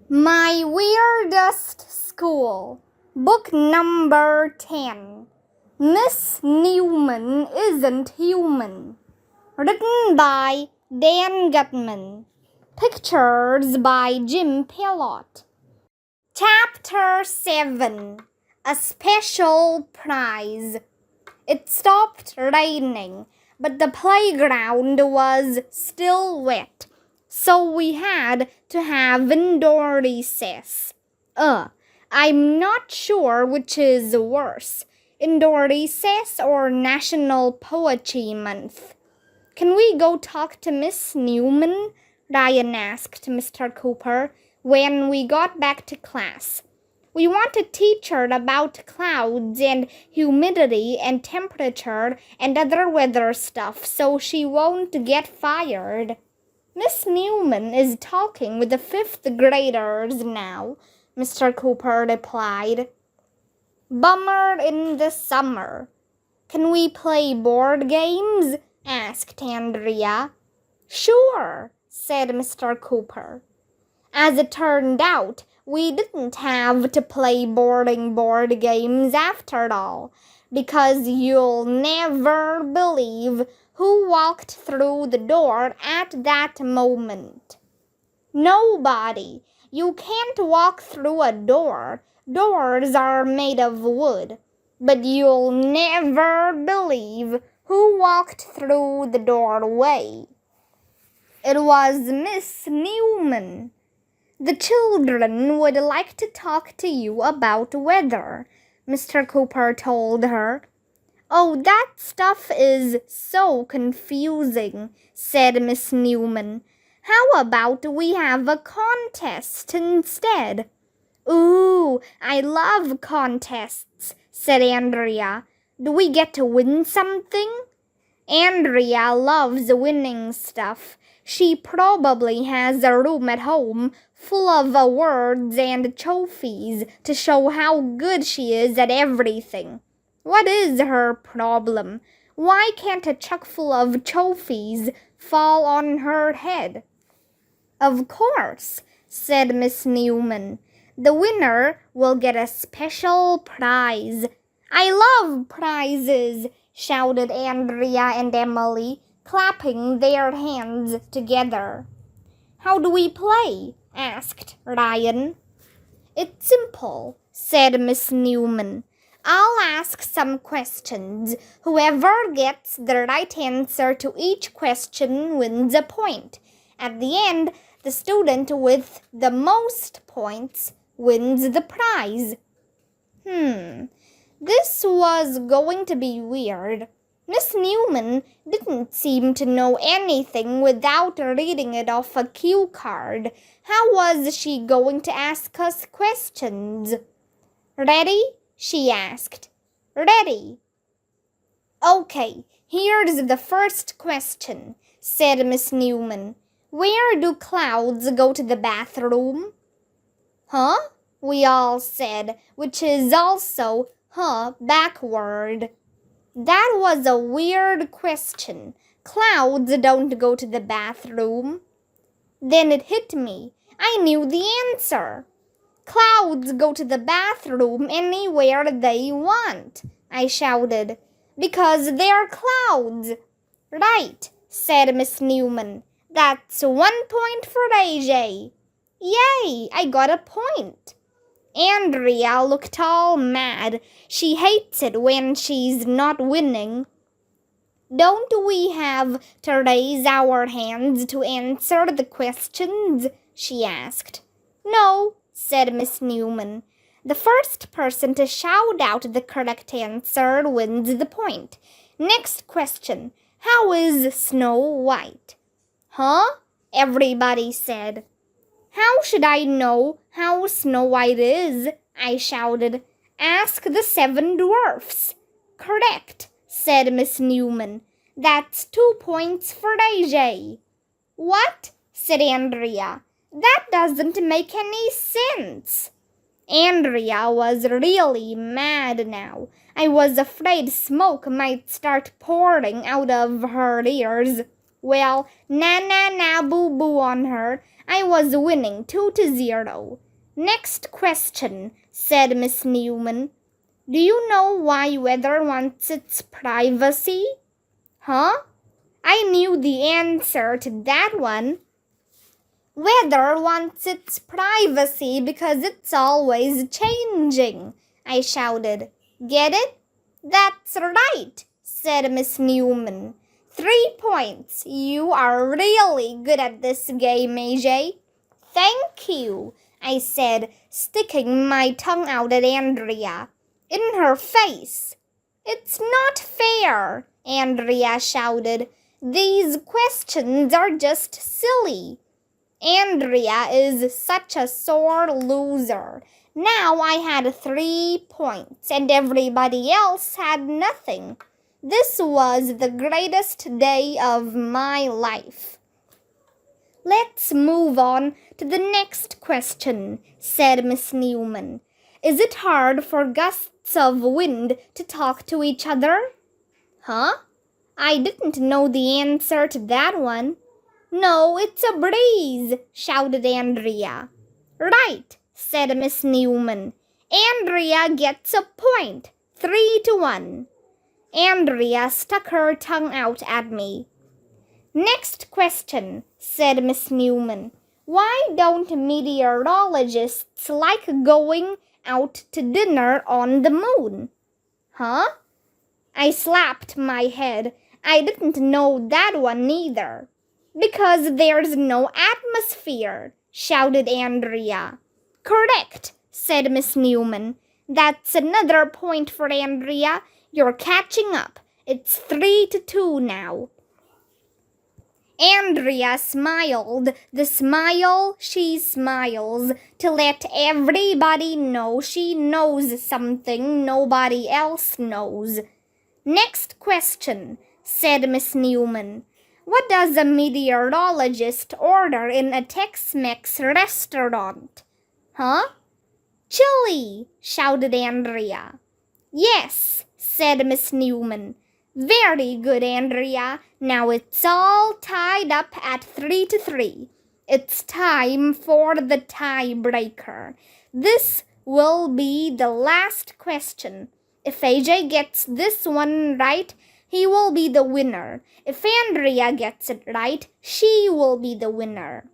My Weirdest School, Book number 10. Miss Newman Isn't Human. Written by Dan Gutman. Pictures by Jim Pelot. Chapter 7. A Special Prize. It stopped raining, but the playground was still wet, so we had to have indoor recess. I'm not sure which is worse, indoor recess or National Poetry Month. Can we go talk to Miss Newman? Ryan asked Mr. Cooper when we got back to class. We want to teach her about clouds and humidity and temperature and other weather stuff so she won't get fired. Miss Newman is talking with the 5th graders now, Mr. Cooper replied. Bummer in the summer. Can we play board games? Asked Andrea. Sure, said Mr. Cooper. As it turned out, we didn't have to play boring board games after all, because you'll never believe who walked through the door at that moment. Nobody. You can't walk through a door. Doors are made of wood. But you'll never believe who walked through the doorway. It was Miss Newman. The children would like to talk to you about weather, Mr. Cooper told her. Oh, that stuff is so confusing, said Miss Newman. How about we have a contest instead? Ooh, I love contests, said Andrea. Do we get to win something? Andrea loves winning stuff. She probably has a room at home full of awards and trophies to show how good she is at everything. What is her problem? Why can't a chuck full of trophies fall on her head? Of course, said Miss Newman. The winner will get a special prize. I love prizes, shouted Andrea and Emily, clapping their hands together. How do we play? Asked Ryan. It's simple, said Miss Newman. I'll ask some questions. Whoever gets the right answer to each question wins a point. At the end, the student with the most points wins the prize. This was going to be weird. Miss Newman didn't seem to know anything without reading it off a cue card. How was she going to ask us questions? Ready? She asked. Ready. Okay, here's the first question, said Miss Newman. Where do clouds go to the bathroom? Huh? We all said, which is also, backward. That was a weird question. Clouds don't go to the bathroom. Then it hit me. I knew the answer. Clouds go to the bathroom anywhere they want, I shouted, because they're clouds. Right, said Miss Newman. That's 1 point for AJ. Yay, I got a point. Andrea looked all mad. She hates it when she's not winning. Don't we have to raise our hands to answer the questions? She asked. No, said Miss Newman. The first person to shout out the correct answer wins the point. Next question. How is Snow White? Huh? Everybody said. How should I know how Snow White is? I shouted. Ask the 7 dwarfs. Correct, said Miss Newman. That's 2 points for AJ. What? Said Andrea. That doesn't make any sense. Andrea was really mad now. I was afraid smoke might start pouring out of her ears. Well, na-na-na boo-boo on her. I was winning 2-0. Next question, said Miss Newman. Do you know why weather wants its privacy? Huh? I knew the answer to that one. Weather wants its privacy because it's always changing, I shouted. Get it? That's right, said Miss Newman. 3 points. You are really good at this game, AJ. Thank you, I said, sticking my tongue out at Andrea. In her face. It's not fair, Andrea shouted. These questions are just silly. Andrea is such a sore loser. Now I had 3 points and everybody else had nothing. This was the greatest day of my life. Let's move on to the next question, said Miss Newman. Is it hard for gusts of wind to talk to each other? Huh? I didn't know the answer to that one. No, it's a breeze, shouted Andrea. Right, said Miss Newman. Andrea gets a point, 3-1. Andrea stuck her tongue out at me. Next question, said Miss Newman. Why don't meteorologists like going out to dinner on the moon? Huh? I slapped my head. I didn't know that one either. Because there's no atmosphere, shouted Andrea. Correct, said Miss Newman. That's another point for Andrea. You're catching up. It's 3-2 now. Andrea smiled the smile she smiles to let everybody know she knows something nobody else knows. Next question, said Miss Newman. What does a meteorologist order in a Tex-Mex restaurant? Huh? Chili, shouted Andrea. Yes, said Miss Newman. Very good, Andrea. Now it's all tied up at 3-3. It's time for the tiebreaker. This will be the last question. If AJ gets this one right, he will be the winner. If Andrea gets it right, she will be the winner.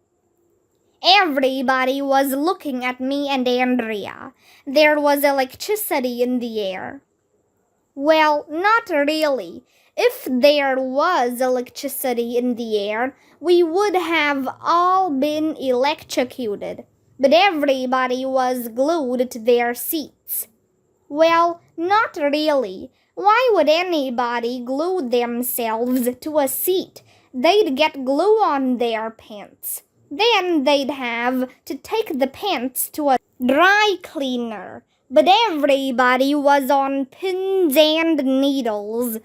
Everybody was looking at me and Andrea. There was electricity in the air. Well, not really. If there was electricity in the air, we would have all been electrocuted. But everybody was glued to their seats. Well, not really. Why would anybody glue themselves to a seat? They'd get glue on their pants. Then they'd have to take the pants to a dry cleaner. But everybody was on pins and needles.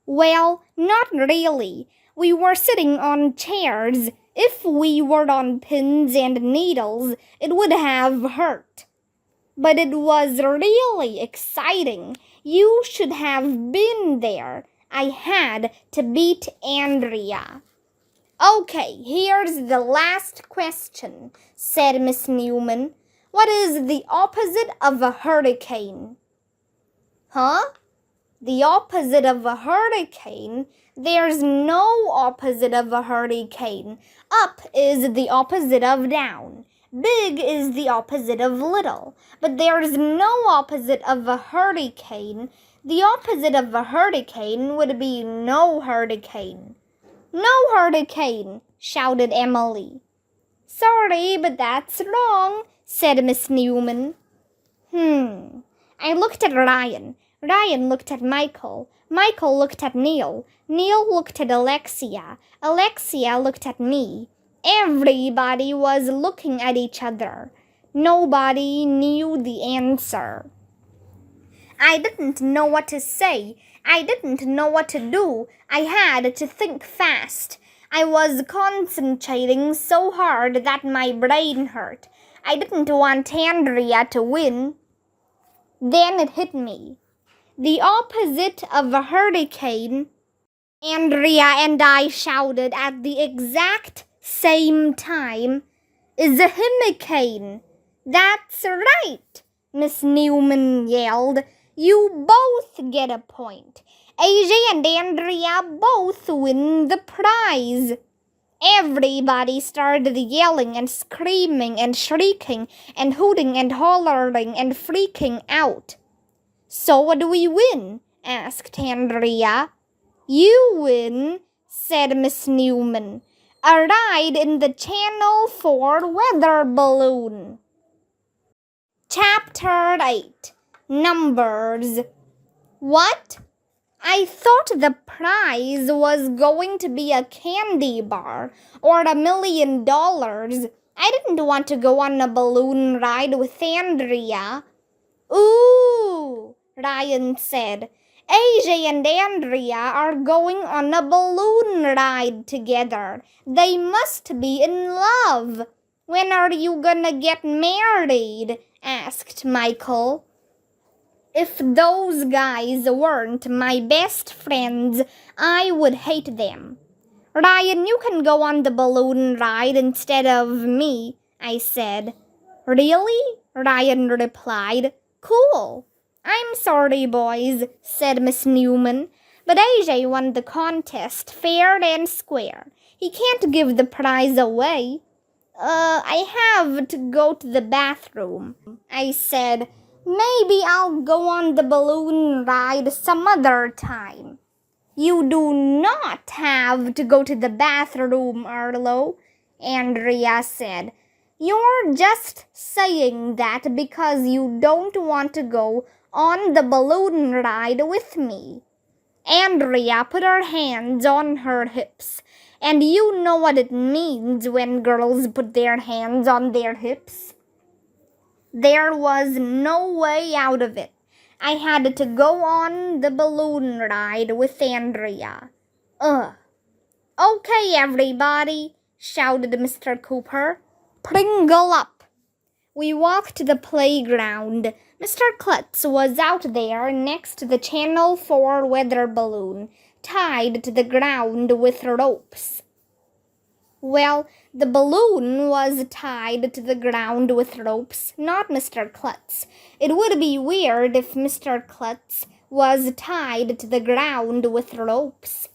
Well, not really. We were sitting on chairs. If we were on pins and needles, it would have hurt. But it was really exciting. You should have been there. I had to beat Andrea. Okay, here's the last question, said Miss Newman. What is the opposite of a hurricane? Huh? The opposite of a hurricane? There's no opposite of a hurricane. Up is the opposite of down. Big is the opposite of little. But there's no opposite of a hurricane. The opposite of a hurricane would be no hurricane. No hurricane, shouted Emily. Sorry, but that's wrong, said Miss Newman. I looked at Ryan. Ryan looked at Michael. Michael looked at Neil. Neil looked at Alexia. Alexia looked at me. Everybody was looking at each other. Nobody knew the answer. I didn't know what to say. I didn't know what to do. I had to think fast. I was concentrating so hard that my brain hurt. I didn't want Andrea to win. Then it hit me. The opposite of a hurricane, Andrea and I shouted at the exact same time. is a hurricane. That's right, Miss Newman yelled. You both get a point. AJ and Andrea both win the prize. Everybody started yelling and screaming and shrieking and hooting and hollering and freaking out. So what do we win? Asked Andrea. You win, said Miss Newman. A ride in the Channel 4 weather balloon. Chapter 8. Numbers. What? I thought the prize was going to be a candy bar or $1 million. I didn't want to go on a balloon ride with Andrea. Ooh, Ryan said. AJ and Andrea are going on a balloon ride together. They must be in love. When are you gonna get married? Asked Michael. If those guys weren't my best friends, I would hate them. Ryan, you can go on the balloon ride instead of me, I said. Really? Ryan replied. Cool. I'm sorry, boys, said Miss Newman, but AJ won the contest fair and square. He can't give the prize away. I have to go to the bathroom, I said. Maybe I'll go on the balloon ride some other time. You do not have to go to the bathroom, Arlo, Andrea said. You're just saying that because you don't want to go on the balloon ride with me. Andrea put her hands on her hips, and you know what it means when girls put their hands on their hips. There was no way out of it. I had to go on the balloon ride with Andrea. Ugh. Okay, everybody, shouted Mr. Cooper. Pringle up. We walked to the playground. Mr. Klutz was out there next to the Channel 4 weather balloon, tied to the ground with ropes. Well, the balloon was tied to the ground with ropes, not Mr. Klutz. It would be weird if Mr. Klutz was tied to the ground with ropes.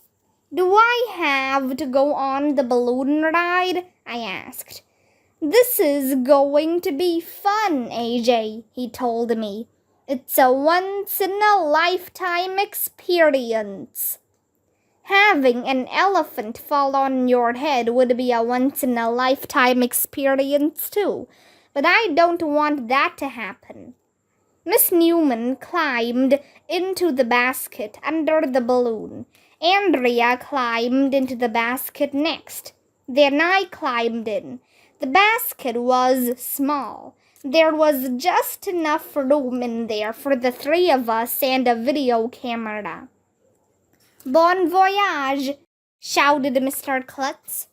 Do I have to go on the balloon ride? I asked. This is going to be fun, AJ, he told me. It's a once-in-a-lifetime experience. Having an elephant fall on your head would be a once-in-a-lifetime experience too, but I don't want that to happen. Miss Newman climbed into the basket under the balloon. Andrea climbed into the basket next. Then I climbed in. The basket was small. There was just enough room in there for the three of us and a video camera. Bon voyage, shouted Mr. Klutz.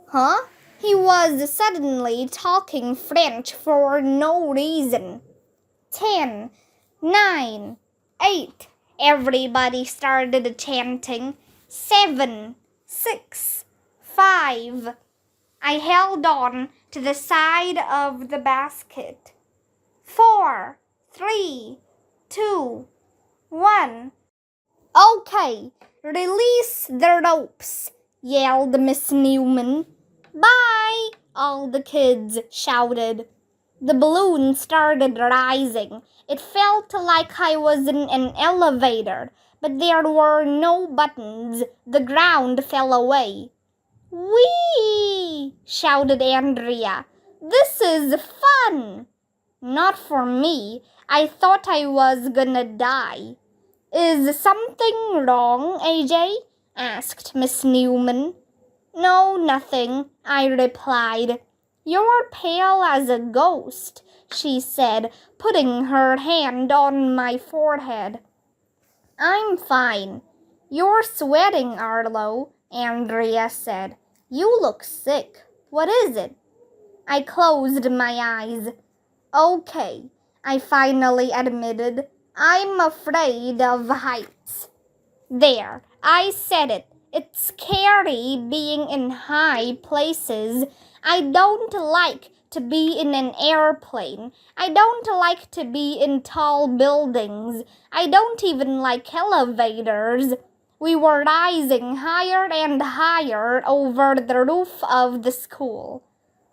Huh? He was suddenly talking French for no reason. 10, 9, 8, everybody started chanting. 7, 6, 5. I held on to the side of the basket. 4, 3, 2, 1. Okay, release the ropes, yelled Miss Newman. Bye, all the kids shouted. The balloon started rising. It felt like I was in an elevator, but there were no buttons. The ground fell away. Whee! Shouted Andrea. This is fun! Not for me. I thought I was gonna die. Is something wrong, AJ? Asked Miss Newman. No, nothing, I replied. You're pale as a ghost, she said, putting her hand on my forehead. I'm fine. You're sweating, Arlo, Andrea said. You look sick. What is it? I closed my eyes. Okay, I finally admitted. I'm afraid of heights. There, I said it. It's scary being in high places. I don't like to be in an airplane. I don't like to be in tall buildings. I don't even like elevators. We were rising higher and higher over the roof of the school.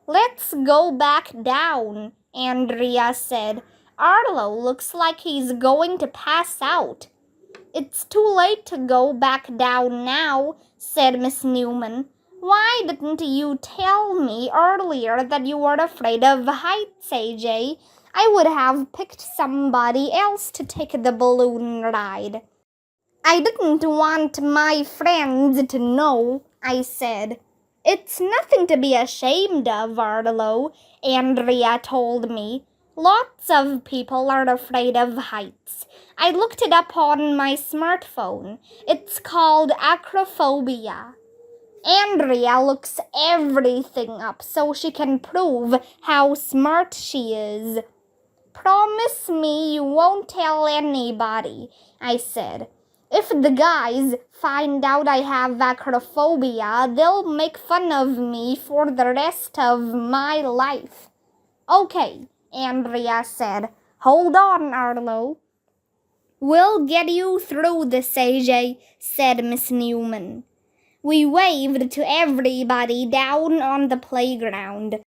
Let's go back down, Andrea said. Arlo looks like he's going to pass out. It's too late to go back down now, said Miss Newman. Why didn't you tell me earlier that you were afraid of heights, AJ? I would have picked somebody else to take the balloon ride. I didn't want my friends to know, I said. It's nothing to be ashamed of, Arlo, Andrea told me. Lots of people are afraid of heights. I looked it up on my smartphone. It's called acrophobia. Andrea looks everything up so she can prove how smart she is. Promise me you won't tell anybody, I said. If the guys find out I have acrophobia, they'll make fun of me for the rest of my life. Okay, Andrea said. Hold on, Arlo. We'll get you through this, AJ, said Miss Newman. We waved to everybody down on the playground.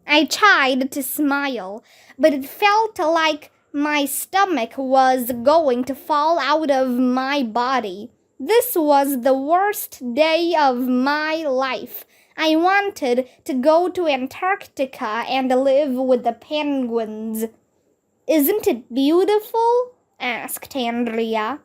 I tried to smile, but it felt like my stomach was going to fall out of my body. This was the worst day of my life. I wanted to go to Antarctica and live with the penguins. Isn't it beautiful? Asked Andrea.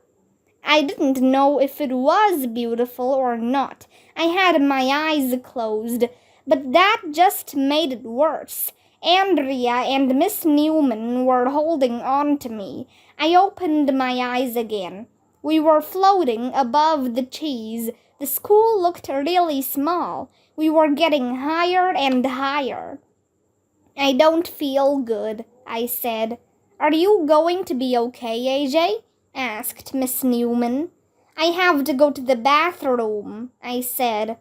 I didn't know if it was beautiful or not. I had my eyes closed, but that just made it worse. Andrea and Miss Newman were holding on to me. I opened my eyes again. We were floating above the trees. The school looked really small. We were getting higher and higher. I don't feel good, I said. Are you going to be okay, AJ? Asked Miss Newman. I have to go to the bathroom, I said.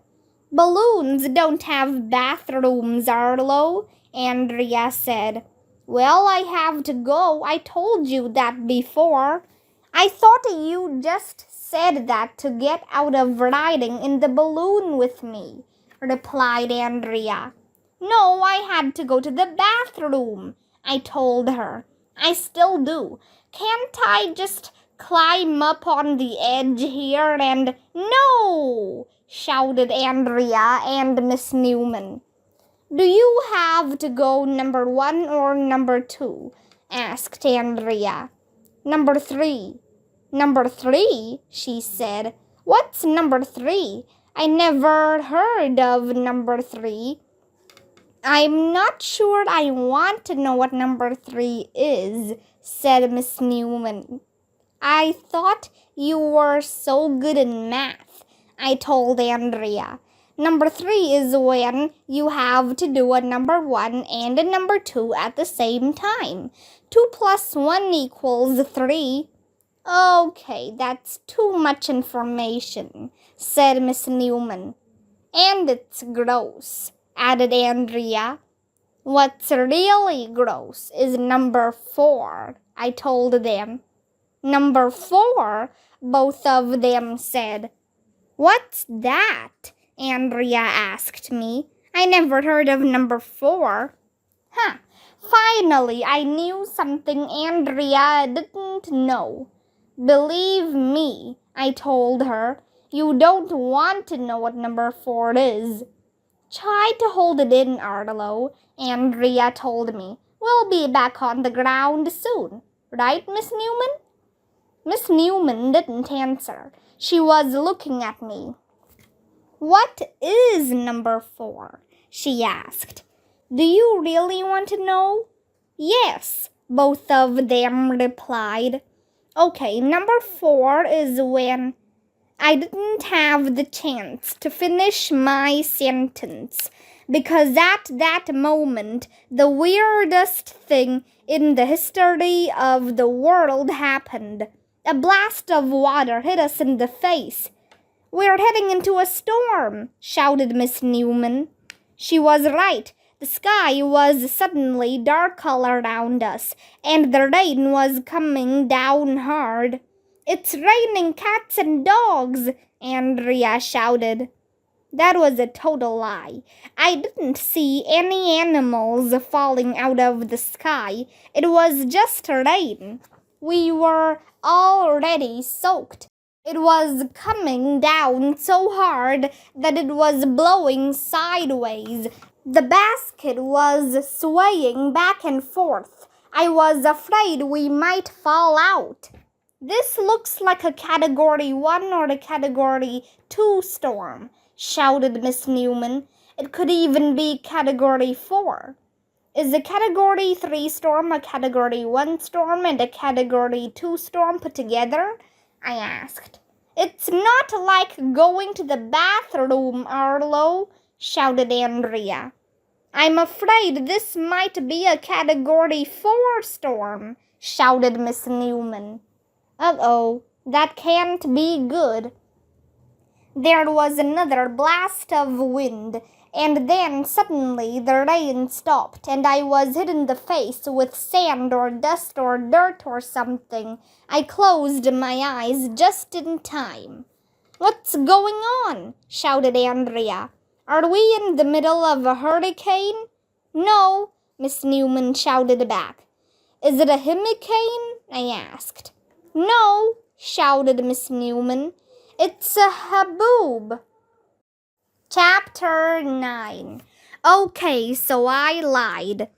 Balloons don't have bathrooms, Arlo, Andrea said. Well, I have to go. I told you that before. I thought you just said that to get out of riding in the balloon with me, replied Andrea. No, I had to go to the bathroom, I told her. I still do. Can't I just climb up on the edge here and... No! Shouted Andrea and Miss Newman. Do you have to go number 1 or number 2? Asked Andrea. Number 3. Number 3? She said. What's number 3? I never heard of number 3. I'm not sure I want to know what number 3 is, said Miss Newman. I thought you were so good in math, I told Andrea. Number 3 is when you have to do a number 1 and a number 2 at the same time. 2 plus 1 equals 3. Okay, that's too much information, said Miss Newman. And it's gross, added Andrea. What's really gross is number 4, I told them. Number 4, both of them said. What's that? Andrea asked me. I never heard of number 4. Finally, I knew something Andrea didn't know. Believe me, I told her. You don't want to know what number 4 is. Try to hold it in, Arlo, Andrea told me. We'll be back on the ground soon. Right, Miss Newman? Miss Newman didn't answer. She was looking at me. What is number 4? She asked. Do you really want to know? Yes, both of them replied. Okay, number 4 is when I didn't have the chance to finish my sentence because at that moment the weirdest thing in the history of the world happened. A blast of water hit us in the face. We're heading into a storm, shouted Miss Newman. She was right. The sky was suddenly dark all around us, and the rain was coming down hard. "It's raining cats and dogs!" Andrea shouted. That was a total lie. I didn't see any animals falling out of the sky. It was just rain. We were already soaked. It was coming down so hard that it was blowing sideways. The basket was swaying back and forth. I was afraid we might fall out. "This looks like a Category 1 or a Category 2 storm," shouted Miss Newman. "It could even be Category 4. Is a Category 3 storm a Category 1 storm and a Category 2 storm put together?" I asked. "It's not like going to the bathroom, Arlo," shouted Andrea. "I'm afraid this might be a Category 4 storm," shouted Miss Newman. "Uh-oh, that can't be good." There was another blast of wind, and then suddenly the rain stopped, and I was hit in the face with sand or dust or dirt or something. I closed my eyes just in time. "What's going on?" shouted Andrea. "Are we in the middle of a hurricane?" "No," Miss Newman shouted back. "Is it a hurricane?" I asked. "No," shouted Miss Newman. "It's a haboob." Chapter 9. Okay, so I lied.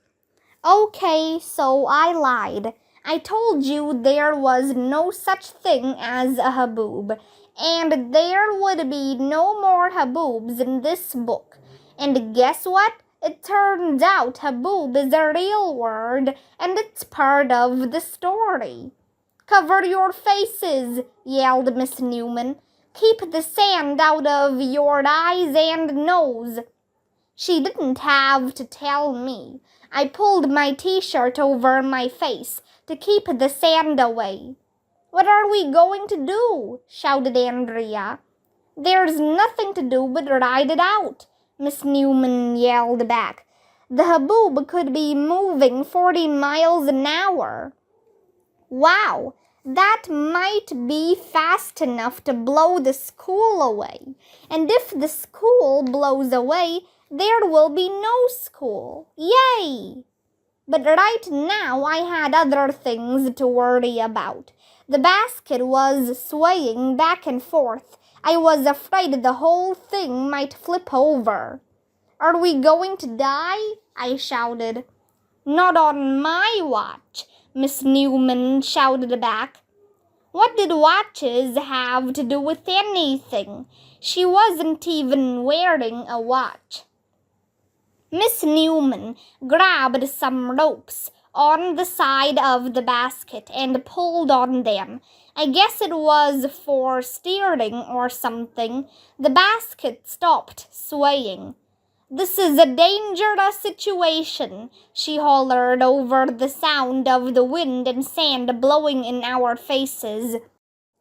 I told you there was no such thing as a haboob, and there would be no more haboobs in this book. And guess what? It turns out haboob is a real word, and it's part of the story. "Cover your faces," yelled Miss Newman. "Keep the sand out of your eyes and nose." She didn't have to tell me. I pulled my t-shirt over my face to keep the sand away. "What are we going to do?" shouted Andrea. "There's nothing to do but ride it out," Miss Newman yelled back. "The haboob could be moving 40 miles an hour. Wow, that might be fast enough to blow the school away. And if the school blows away, there will be no school. Yay!" But right now I had other things to worry about. The basket was swaying back and forth. I was afraid the whole thing might flip over. "Are we going to die?" I shouted. "Not on my watch," Miss Newman shouted back. What did watches have to do with anything? She wasn't even wearing a watch. Miss Newman grabbed some ropes on the side of the basket and pulled on them. I guess it was for steering or something. The basket stopped swaying. "This is a dangerous situation," she hollered over the sound of the wind and sand blowing in our faces.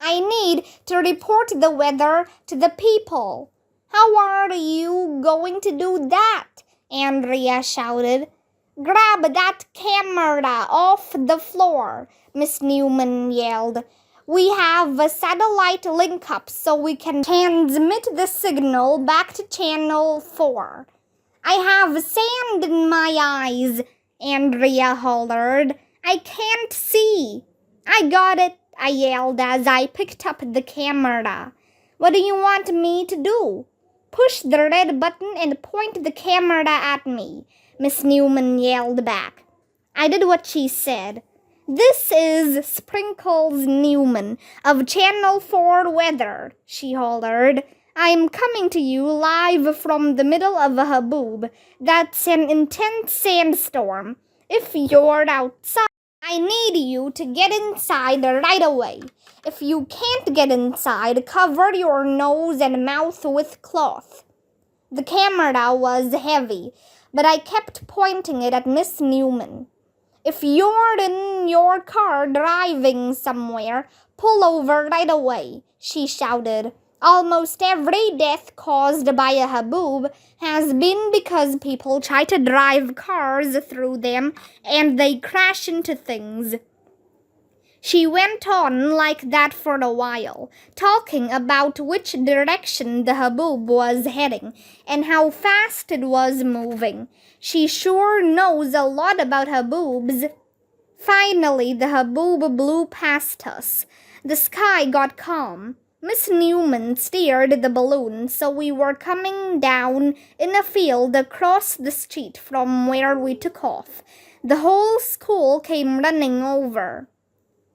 "I need to report the weather to the people." "How are you going to do that?" Andrea shouted. "Grab that camera off the floor," Miss Newman yelled. "We have a satellite link-up so we can transmit the signal back to Channel 4. "I have sand in my eyes," Andrea hollered. "I can't see." "I got it," I yelled as I picked up the camera. "What do you want me to do?" "Push the red button and point the camera at me," Miss Newman yelled back. I did what she said. "This is Sprinkles Newman of Channel 4 Weather," she hollered. "I'm coming to you live from the middle of a haboob. That's an intense sandstorm. If you're outside, I need you to get inside right away. If you can't get inside, cover your nose and mouth with cloth." The camera was heavy, but I kept pointing it at Miss Newman. "If you're in your car driving somewhere, pull over right away," she shouted. Almost every death caused by a haboob has been because people try to drive cars through them and they crash into things. She went on like that for a while, talking about which direction the haboob was heading and how fast it was moving. She sure knows a lot about haboobs. Finally, the haboob blew past us. The sky got calm. Miss Newman steered the balloon, so we were coming down in a field across the street from where we took off. The whole school came running over.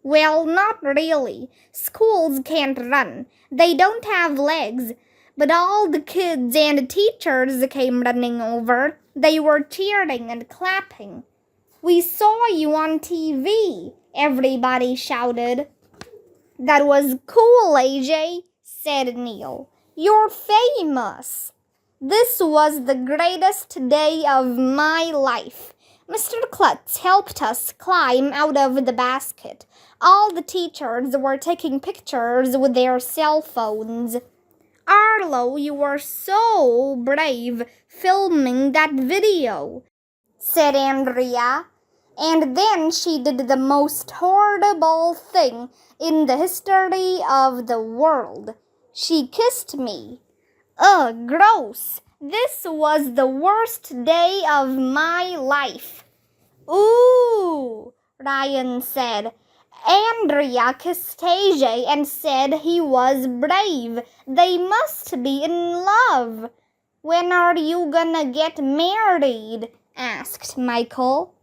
Well, not really. Schools can't run. They don't have legs. But all the kids and teachers came running over. They were cheering and clapping. "We saw you on TV," everybody shouted. "That was cool, AJ," said Neil. "You're famous." This was the greatest day of my life. Mr. Klutz helped us climb out of the basket. All the teachers were taking pictures with their cell phones. "Arlo, you were so brave filming that video," said Andrea. And then she did the most horrible thing in the history of the world. She kissed me. Ugh, gross. This was the worst day of my life. "Ooh," Ryan said. Andrea kissed AJ and said he was brave. They must be in love. "When are you gonna get married?" asked Michael.